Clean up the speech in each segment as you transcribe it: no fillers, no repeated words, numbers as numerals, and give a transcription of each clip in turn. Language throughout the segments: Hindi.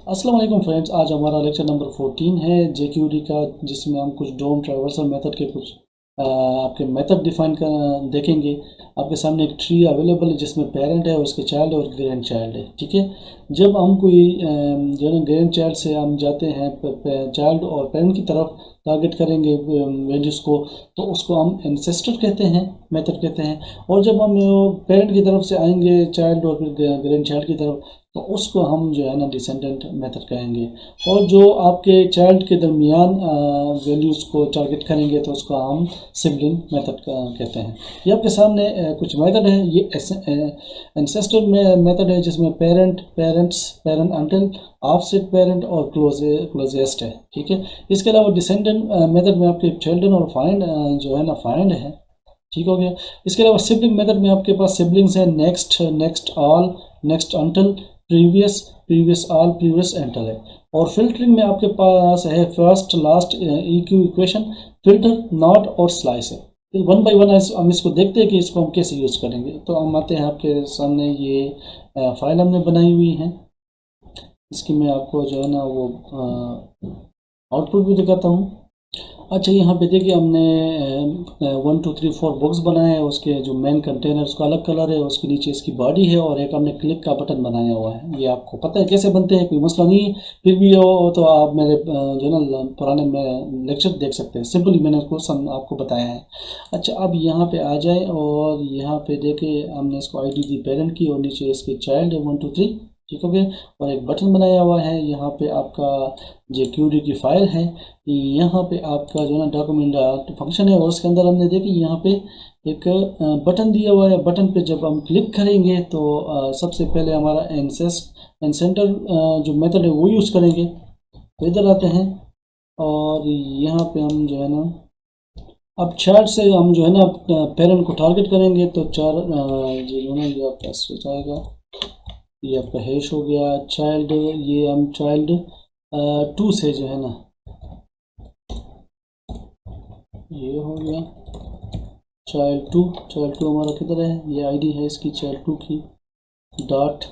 अस्सलाम वालेकुम फ्रेंड्स। आज हमारा लेक्चर नंबर 14 है जेक्यूडी का, जिसमें हम कुछ डोम ट्रावर्सल मेथड के कुछ आपके मेथड डिफाइन कर देखेंगे। आपके सामने एक ट्री अवेलेबल है जिसमें पेरेंट है, उसके चाइल्ड और ग्रैंड चाइल्ड है। ठीक है, जब हम कोई जो है ग्रैंड चाइल्ड से हम जाते हैं चाइल्ड और पेरेंट की तरफ टारगेट करेंगे वैल्यूज़ को, तो उसको हम एंसेस्टर कहते हैं, मेथड कहते हैं। और जब हम पेरेंट की तरफ से आएंगे चाइल्ड और ग्रैंड चाइल्ड की तरफ, तो उसको हम जो है ना डिसेंडेंट मेथड कहेंगे। और जो आपके चाइल्ड के दरमियान वैल्यूज़ को टारगेट करेंगे तो उसको हम सिबलिंग मेथड कहते हैं। ये आपके सामने कुछ मेथड है। ये एंसेस्टर में मेथड है जिसमें पेरेंट अंटिल, ऑफसेट पेरेंट और क्लोजेस्ट है। ठीक है, इसके अलावा डिसेंडेंट मेथड में आपके चिल्ड्रन और फाइंड जो है ना फाइंड है। ठीक हो गया। इसके अलावा सिबलिंग मेथड में आपके पास सिबलिंग्स हैं next, next all, next until, previous, previous all, previous enter है। और फिल्टरिंग में आपके पास है first last EQ equation, filter, not और स्लाइस है। तो वन बाय वन हम इसको देखते हैं कि इसको हम कैसे यूज़ करेंगे। तो हम आते हैं आपके सामने, ये फाइल हमने बनाई हुई है। इसकी मैं आपको जो है ना वो आउटपुट भी दिखाता हूँ। अच्छा, यहाँ पे देखिए हमने 1 2 3 4 बॉक्स बनाए हैं। उसके जो मेन कंटेनर उसका अलग कलर है, उसके नीचे इसकी बॉडी है, और एक हमने क्लिक का बटन बनाया हुआ है। ये आपको पता है कैसे बनते हैं, कोई मसला नहीं है। फिर भी हो तो आप मेरे जो है ना पुराने में लेक्चर देख सकते हैं। सिंपली मैंने उसको आपको बताया है। अच्छा, अब यहाँ पे आ जाए और यहाँ पे देखे हमने इसको आई डी दी पेरेंट की, और नीचे इसके चाइल्ड है 1 2 3। ठीक हो गया। और एक बटन बनाया हुआ है। यहाँ पे आपका जेक्यूडी की फाइल है। यहाँ पे आपका जो है ना डॉक्यूमेंट फंक्शन है, और उसके अंदर हमने देखी यहाँ पे एक बटन दिया हुआ है। बटन पे जब हम क्लिक करेंगे तो सबसे पहले हमारा एनसेंटर जो मेथड है वो यूज़ करेंगे। तो इधर आते हैं और यहाँ पे हम जो है ना अब चार से हम जो है ना पेरेंट को टारगेट करेंगे। तो चार जो है ना ये आपका स्विच आएगा, ये आपका हैश हो गया। चाइल्ड, ये हम चाइल्ड 2 से जो है ना ये हो गया चाइल्ड टू हमारा किधर है, ये आईडी है इसकी चाइल्ड टू की, डॉट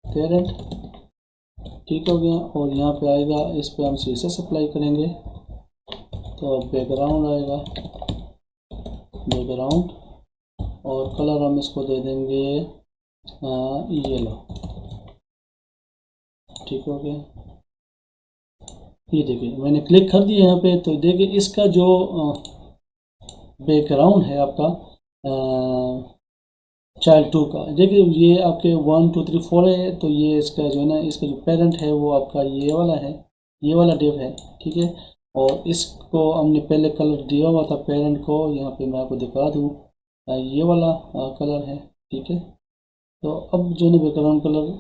पेरेंट। ठीक हो गया। और यहाँ पे आएगा, इस पे हम CSS अप्लाई करेंगे। तो बैकग्राउंड आएगा, बैकग्राउंड, और कलर हम इसको दे देंगे येलो। ठीक हो गया। ये देखिए मैंने क्लिक कर दिया यहाँ पे, तो देखिए इसका जो बैकग्राउंड है आपका चाइल्ड टू का, देखिए ये आपके 1 2 3 4 है। तो ये इसका जो है ना इसका जो पेरेंट है वो आपका ये वाला है, ये वाला डिव है। ठीक है, और इसको हमने पहले कलर दिया हुआ था पेरेंट को, यहाँ पे मैं आपको दिखा दूँ, ये वाला कलर है। ठीक है, तो अब जो है बैकग्राउंड कलर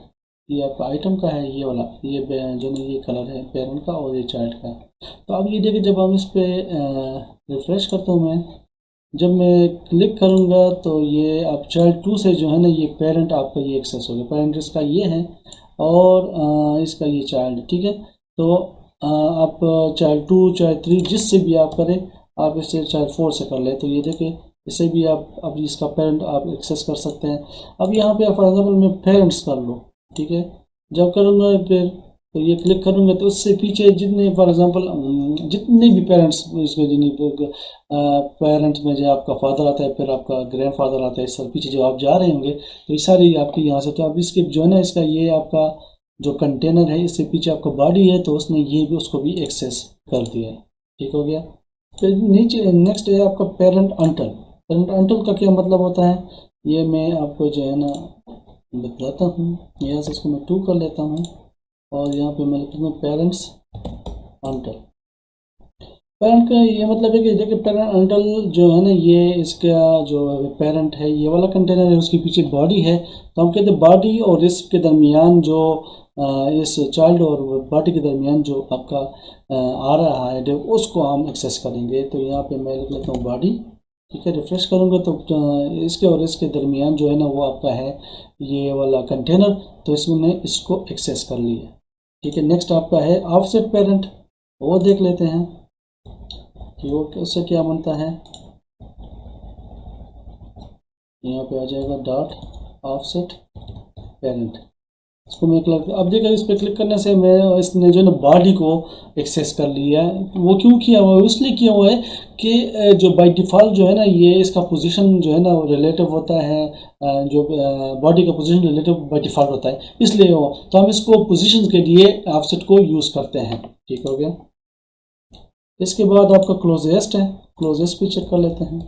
ये आपका आइटम का है, ये वाला, ये जो है ये कलर है पेरेंट का और ये चाइल्ड का। तो अब ये देखिए जब हम इस पर रिफ्रेश करता हूँ मैं, जब मैं क्लिक करूँगा तो ये आप चाइल्ड टू से जो है ना ये पेरेंट आपका ये एक्सेस हो गया। पेरेंट इसका ये है, और इसका ये चाइल्ड। ठीक है, तो आप चाइल्ड टू चाइल्ड थ्री जिससे भी आप करें, आप इससे चाइल्ड फोर से कर लें। तो ये देखिए इसे भी आप अब इसका पेरेंट आप एक्सेस कर सकते हैं। अब यहाँ पे फॉर एग्जाम्पल मैं पेरेंट्स कर लूँ। ठीक है, जब करूँगा फिर तो ये क्लिक करूँगा तो उससे पीछे जितने फॉर एग्जांपल जितने भी पेरेंट्स इसमें जिन्हें पेरेंट्स में जो आपका फादर आता है, फिर आपका ग्रैंड फादर आता है, इस सब पीछे जो आप जा रहे होंगे तो ये सारी आपकी यहाँ से। तो अब इसके जो है ना इसका ये आपका जो कंटेनर है, इससे पीछे आपका बॉडी है, तो उसने ये भी उसको भी एक्सेस कर दिया है। ठीक हो गया। फिर नीचे नेक्स्ट है आपका पेरेंट अंटल। पेरेंट अंटल का क्या मतलब होता है, ये मैं आपको जो है ना बताता हूँ। यहाँ से इसको मैं 2 कर लेता हूँ, और यहाँ पे मैं लिखता हूँ पेरेंट्स अंटल। पेरेंट का ये मतलब है कि देखिए पेरेंट अंटल जो है ना ये इसका जो पेरेंट है ये वाला कंटेनर है, उसके पीछे बॉडी है। तो हम कहते हैं बॉडी और इसके दरमियान जो इस चाइल्ड और बॉडी के दरमियान जो आपका आ रहा है उसको हम एक्सेस करेंगे। तो यहाँ पे मैं लिख लेता हूँ बॉडी। ठीक है, रिफ्रेश करूँगा तो इसके और इसके दरमियान जो है ना वो आपका है ये वाला कंटेनर। तो इसमें इसको एक्सेस कर लिया। ठीक है, नेक्स्ट आपका है ऑफसेट पेरेंट, वो देख लेते हैं कि वो उससे क्या बनता है। यहाँ पे आ जाएगा डॉट ऑफसेट पेरेंट। इसको मैं क्लिक, अब देखो इस पर क्लिक करने से मैं इसने जो है ना बॉडी को एक्सेस कर लिया है। वो क्यों किया हुआ है? इसलिए किया हुआ है कि जो बाय डिफ़ॉल्ट जो है ना ये इसका पोजीशन जो है ना वो रिलेटिव होता है, जो बॉडी का पोजीशन रिलेटिव बाय डिफ़ॉल्ट होता है, इसलिए वो तो हम इसको पोजीशन के लिए ऑफसेट को यूज़ करते हैं। ठीक हो गया। इसके बाद आपका क्लोजेस्ट है, क्लोजेस्ट भी चेक कर लेते हैं।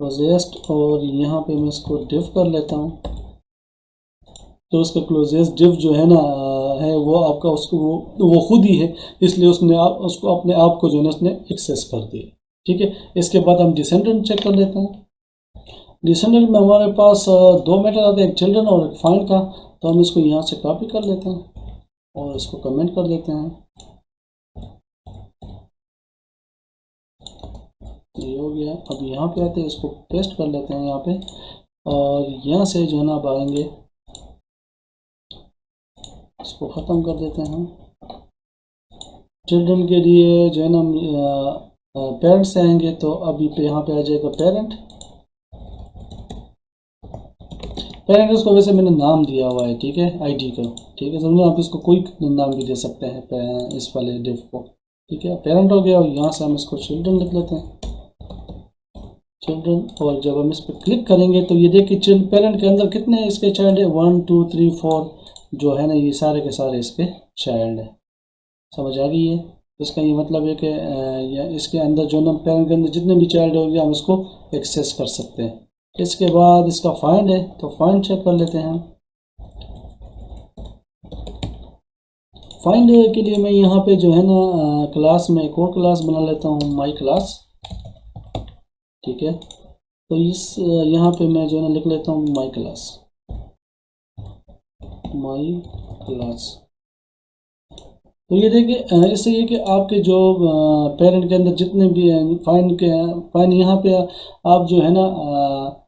क्लोजेस्ट, और यहाँ पे मैं इसको डिव कर लेता हूँ। तो उसका क्लोजेस्ट डिव जो है ना है वो आपका उसको वो खुद ही है, इसलिए उसने उसको अपने आप को जो है ना उसने एक्सेस कर दिया। ठीक है। इसके बाद हम डिसेंडेंट चेक कर लेते हैं। डिसेंडेंट में हमारे पास दो मेथड आते हैं, एक चिल्ड्रन और एक फाइंड का। तो हम इसको यहाँ से कॉपी कर लेते हैं और इसको कमेंट कर देते हैं। ये हो गया। अब यहाँ पे आते हैं, इसको पेस्ट कर लेते हैं यहाँ पे, और यहाँ से जो है ना अब आएंगे, इसको ख़त्म कर देते हैं। चिल्ड्रन के लिए जो है ना पेरेंट्स से आएंगे, तो अभी पे यहाँ पे आ जाएगा पेरेंट। पेरेंट उसको वैसे मैंने नाम दिया हुआ है, ठीक है, आईडी का। ठीक है, समझो, आप इसको कोई नाम भी दे सकते हैं इस वाले डिव को। ठीक है, पेरेंट हो गया, और यहाँ से हम इसको चिल्ड्रन लिख लेते हैं, चिल्ड्रन। और जब हम इस पर क्लिक करेंगे तो ये देखिए पेरेंट के अंदर कितने इसके चाइल्ड है, 1 2 3 4 जो है ना ये सारे के सारे इसके चाइल्ड है। समझ आ गई है? इसका ये मतलब है कि इसके अंदर जो ना पेरेंट के अंदर जितने भी चाइल्ड होंगे हम इसको एक्सेस कर सकते हैं। इसके बाद इसका फाइंड है, तो फाइंड चेक कर लेते हैं। फाइंड के लिए मैं यहाँ पे जो है ना क्लास में एक और क्लास बना लेता हूँ, माई क्लास। ठीक है, तो इस यहाँ पे मैं जो है ना लिख लेता हूँ माई क्लास, माई क्लास। तो ये देखिए इससे ये कि आपके जो पेरेंट के अंदर जितने भी फाइंड यहाँ पे आप जो है ना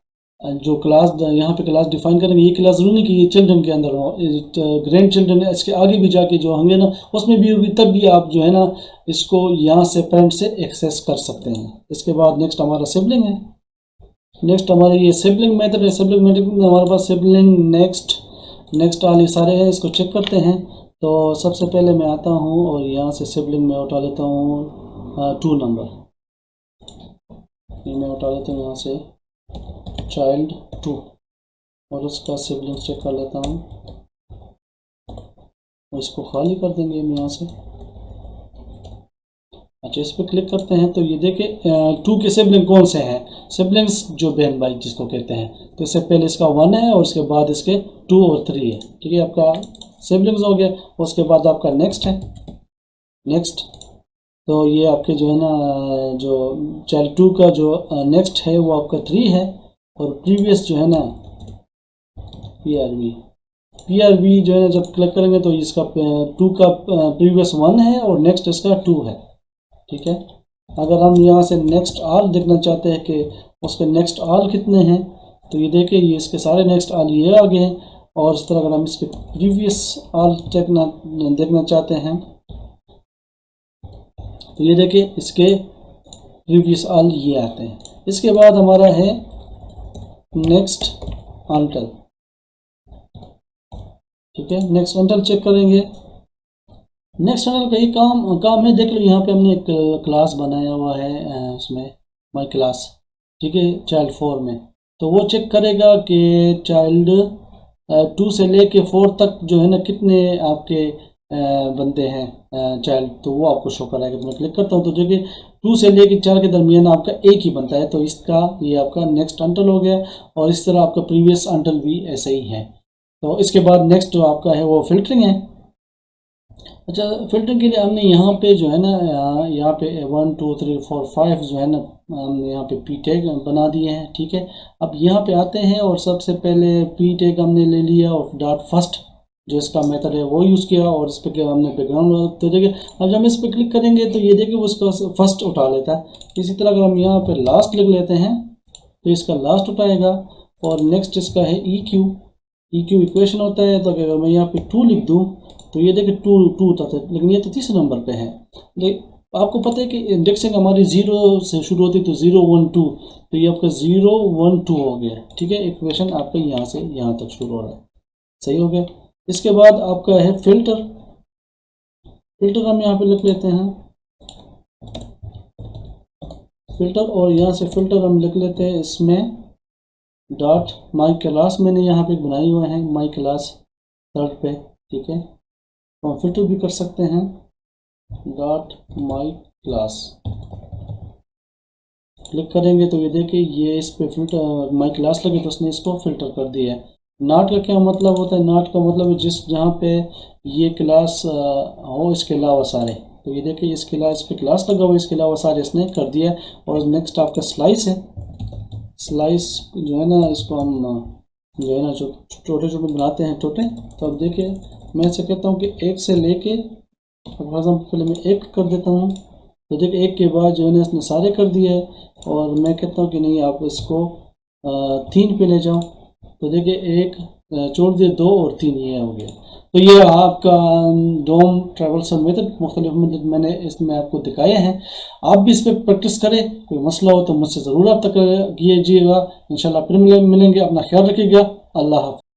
जो क्लास यहाँ पे क्लास डिफाइन करेंगे, ये क्लास जरूरी कि ये चिल्ड्रन के अंदर हो, ग्रैंड चिल्ड्रन इसके आगे भी जाके जो होंगे ना उसमें भी होगी, तब भी आप जो है ना इसको यहाँ से पेरेंट से एक्सेस कर सकते हैं। इसके बाद नेक्स्ट हमारा सिबलिंग है। नेक्स्ट हमारा ये सिबलिंग मेथड है। सिबलिंग मेथड में हमारे पास सिबलिंग, नेक्स्ट ऑल ये सारे हैं। इसको चेक करते हैं। तो सबसे पहले मैं आता हूँ और यहाँ से सिबलिंग में उठा लेता हूँ 2 नंबर, ये मैं उठा लेता हूँ यहाँ से चाइल्ड 2, और उसका सिबलिंग चेक कर लेता हूँ, इसको खाली कर देंगे हम यहाँ से। अच्छा, इस पर क्लिक करते हैं तो ये देखिए 2 के सिबलिंग कौन से हैं, सिबलिंग्स जो बहन भाई जिसको कहते हैं। तो इससे पहले इसका 1 है और उसके बाद इसके 2 और 3 है। ठीक है, आपका सिबलिंग्स हो गया। उसके बाद आपका नेक्स्ट है, नेक्स्ट। तो ये आपके जो है ना जो चाइल्ड 2 का जो नेक्स्ट है वो आपका 3 है, और प्रीवियस जो है ना PRV जो है ना जब क्लिक करेंगे तो इसका 2 का प्रीवियस 1 है और नेक्स्ट इसका 2 है। ठीक है, अगर हम यहाँ से नेक्स्ट ऑल देखना चाहते हैं कि उसके नेक्स्ट ऑल कितने हैं, तो ये देखिए ये इसके सारे नेक्स्ट ऑल ये आ गए हैं। और इस तरह अगर हम इसके प्रीवियस ऑल देखना चाहते हैं तो ये देखिए इसके प्रीवियस ऑल ये आते हैं। इसके बाद हमारा है नेक्स्ट अंटल। ठीक है, नेक्स्ट अंटल चेक करेंगे। नेक्स्ट अंटल का ही काम है, देख लो यहाँ पे हमने एक क्लास बनाया हुआ है उसमें माई क्लास। ठीक है, चाइल्ड 4 में। तो वो चेक करेगा कि चाइल्ड 2 से लेके 4 तक जो है ना कितने आपके बनते हैं चाइल्ड, तो वो आपको शो कराएगा। तो मैं क्लिक करता हूँ तो देखिए 2 से लेके 4 के दरमियान आपका एक ही बनता है, तो इसका ये आपका नेक्स्ट अंटल हो गया। और इस तरह आपका प्रीवियस अंटल भी ऐसे ही है। तो इसके बाद नेक्स्ट जो आपका है वो फिल्टरिंग है। अच्छा, फिल्टरिंग के लिए हमने यहाँ पे जो है ना यहाँ पे 1 2 3 4 5 जो है ना हमने यहाँ पे पी टैग बना दिए हैं। ठीक है, अब यहाँ पे आते हैं और सबसे पहले पी टैग हमने ले लिया और डॉट फर्स्ट जो इसका मेथड है वो यूज़ किया, और इस पर हमने बैकग्राउंड। तो देखिए अब जब हम इस पर क्लिक करेंगे तो ये देखिए वो इसका फर्स्ट उठा लेता है। इसी तरह अगर हम यहाँ पे लास्ट लिख लेते हैं तो इसका लास्ट उठाएगा। और नेक्स्ट इसका है EQ इक्वेशन होता है। तो अगर मैं यहाँ पे 2 लिख दूँ तो ये देखिए 2 उठाता है, लेकिन ये तो तीसरे नंबर पे है। आपको पता है कि इंडेक्सिंग हमारी 0 से शुरू होती है, तो 0 1 2, तो ये आपका 0 1 2 हो गया, ठीक है। इक्वेशन आपका यहाँ से यहाँ तक शुरू हो रहा है, सही हो गया। इसके बाद आपका है फिल्टर। फिल्टर हम यहाँ पे लिख लेते हैं फिल्टर, और यहाँ से फिल्टर हम लिख लेते हैं इसमें डॉट माई क्लास, मैंने यहाँ पे बनाई हुए हैं माई क्लास थर्ड पे, ठीक है। तो हम फिल्टर भी कर सकते हैं डॉट माई क्लास, क्लिक करेंगे तो ये देखिए ये इस पे फिल्टर माई क्लास लगे तो उसने इसको फिल्टर कर दिया है। नॉट का क्या मतलब होता है? नॉट का मतलब है जिस जहाँ पे ये क्लास हो इसके अलावा सारे, तो ये देखिए इस क्लास पे क्लास लगा हुआ है, इसके अलावा सारे इसने कर दिया। और नेक्स्ट आपका स्लाइस है। स्लाइस जो है ना, इसको हम जो है ना जो छोटे छोटे बनाते हैं छोटे, तो अब देखिए मैं ऐसे कहता हूँ कि एक से लेके, फॉर एग्जाम्पल पहले मैं एक कर देता हूँ, तो देखिए एक के बाद जो है ना इसने सारे कर दिए है, और मैं कहता हूँ कि नहीं आप इसको 3 पे ले जाओ, तो देखिए एक छोड़ दिए 2 और 3, ये हो गया। तो ये आपका डोम ट्रैवल्सन मेथड, मुख्तलिफ मेथड मैंने इसमें आपको दिखाए हैं। आप भी इस पर प्रैक्टिस करें, कोई मसला हो तो मुझसे ज़रूर आप तक कीजिएगा। इंशाल्लाह फिर मिलेंगे, अपना ख्याल रखिएगा। अल्लाह हाफ़िज़।